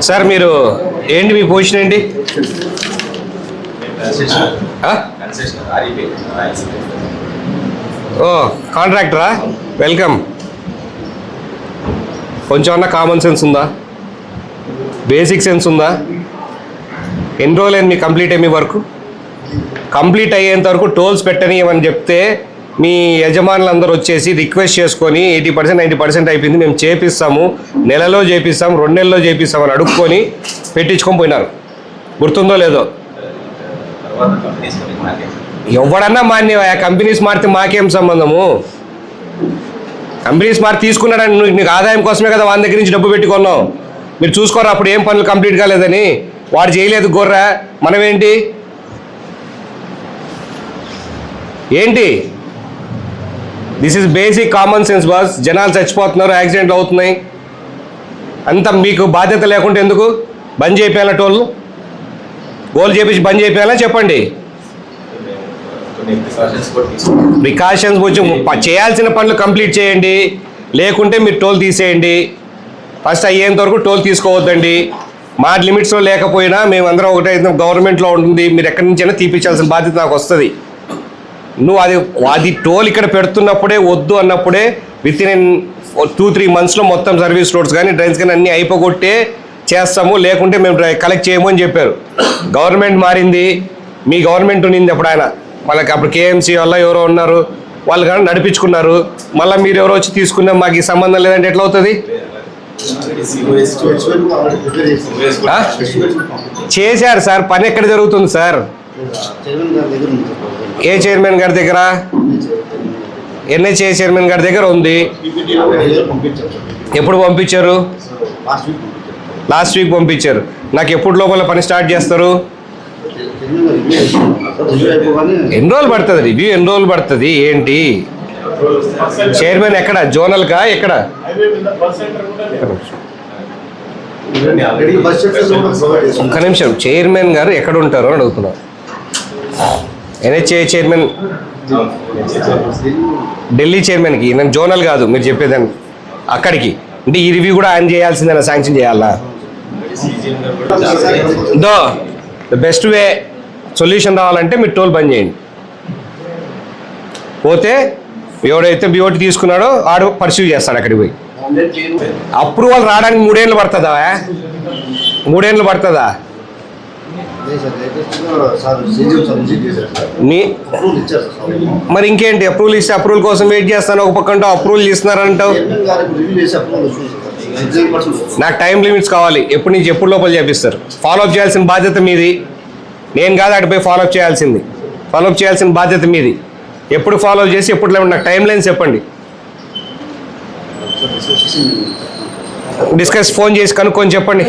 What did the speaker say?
Sir మీరు ఏంటి మీ position ఏంటి? ఓ కాంట్రాక్టరా, వెల్కమ్. కొంచెం అన్న కామన్ సెన్స్ ఉందా, బేసిక్ సెన్స్ ఉందా? ఎన్ని రోజులైంది మీ కంప్లీట్ అయ్యి వర్క్? కంప్లీట్ అయ్యేంత వరకు టోల్స్ పెట్టనియమని చెప్తే మీ యజమానులందరూ వచ్చేసి రిక్వెస్ట్ చేసుకొని 80% 90% అయిపోయింది, మేము చేపిస్తాము, నెలలో చేపిస్తాం, 2 నెలల్లో చేపిస్తామని అడుక్కొని పెట్టించుకొని పోయినారు. గుర్తుందో లేదో? ఎవడన్నా మాన్యవా? కంపెనీస్ మారితే మాకేం సంబంధము? కంపెనీస్ మారి తీసుకున్నాడని నీకు ఆదాయం కోసమే కదా వాని దగ్గర నుంచి డబ్బు పెట్టుకున్నావు. మీరు చూసుకోరు అప్పుడు ఏం పనులు కంప్లీట్ కాలేదని. వాడు చేయలేదు గొర్రె, మనమేంటి ఏంటి? This is basic common sense boss. జనాలు చచ్చిపోతున్నారు, యాక్సిడెంట్లు అవుతున్నాయి, అంత మీకు బాధ్యత లేకుంటే ఎందుకు? బంద్ చేయాలా టోళ్ళు? గోల్ చేపించి బంద్ చేయాలా చెప్పండి. ప్రికాషన్స్ వచ్చి చేయాల్సిన పనులు కంప్లీట్ చేయండి, లేకుంటే మీరు టోల్ తీసేయండి. ఫస్ట్ అయ్యేంత వరకు టోల్ తీసుకోవద్దండి. మా లిమిట్స్లో లేకపోయినా మేమందరం ఒకటే గవర్నమెంట్లో ఉంటుంది, మీరు ఎక్కడి నుంచైనా తీపించాల్సిన బాధ్యత నాకు వస్తుంది. నువ్వు అది టోల్ ఇక్కడ పెడుతున్నప్పుడే వద్దు అన్నప్పుడే వితిన్ 2-3 మంత్స్లో మొత్తం సర్వీస్ రోడ్స్ కానీ డ్రైన్స్ కానీ అన్నీ అయిపోగొట్టే చేస్తాము, లేకుంటే మేము కలెక్ట్ చేయము అని చెప్పారు. గవర్నమెంట్ మారింది, మీ గవర్నమెంట్ ఉన్నింది అప్పుడు. ఆయన వాళ్ళకి అప్పుడు కేఎంసీ వల్ల ఎవరో ఉన్నారు, వాళ్ళు కానీ నడిపించుకున్నారు. మళ్ళీ మీరు ఎవరో వచ్చి తీసుకున్నాం, మాకు ఈ సంబంధం లేదంటే ఎట్లా అవుతుంది? చేశారు సార్, పని ఎక్కడ జరుగుతుంది సార్? ఏ చైర్మన్ గారి దగ్గర? ఎన్హెచ్ఏ చైర్మన్ గారి దగ్గర ఉంది. ఎప్పుడు పంపించారు? లాస్ట్ వీక్ పంపించారు. నాకు ఎప్పుడు లోపల పని స్టార్ట్ చేస్తారు? ఎన్ని రోజులు పడుతుంది రివ్యూ? ఎన్ని రోజులు పడుతుంది ఏంటి? చైర్మన్ ఎక్కడ? జోనల్కా ఎక్కడ? ఒక్క నిమిషం, చైర్మన్ గారు ఎక్కడ ఉంటారో అని అడుగుతున్నారు. ఎన్హెచ్ఏ చైర్మన్ ఢిల్లీ చైర్మన్కి, నేను జోనల్ కాదు మీరు చెప్పేదాన్ని, అక్కడికి. అంటే ఈ రివ్యూ కూడా ఆయన చేయాల్సిందేనా? శాంక్షన్ చేయాలా? ద బెస్ట్ వే సొల్యూషన్ రావాలంటే మీరు టోల్ బంద్ చేయండి. పోతే ఎవడైతే బిఓటి తీసుకున్నాడో ఆడు పర్సీవ్ చేస్తాడు అక్కడికి పోయి. అప్రూవల్ రావడానికి 3 ఏళ్ళు పడుతుందా? 3 ఏళ్ళు పడుతుందా? మరి ఇంకేంటి? అప్రూవల్ ఇస్తే అప్రూవల్ కోసం వెయిట్ చేస్తాను, ఒక పక్కంటో అప్రూవల్ ఇస్తున్నారంటావు. నాకు టైం లిమిట్స్ కావాలి, ఎప్పటి నుంచి ఎప్పుడు లోపల చేపిస్తారు. ఫాలోఅప్ చేయాల్సిన బాధ్యత మీది, నేను కాదు అటుపోయి ఫాలోఅప్ చేయాల్సింది. ఫాలోఅప్ చేయాల్సిన బాధ్యత మీది. ఎప్పుడు ఫాలో చేసి ఎప్పుడు లేవు నాకు టైం లైన్స్ చెప్పండి. డిస్కస్ ఫోన్ చేసి కనుక్కొని చెప్పండి.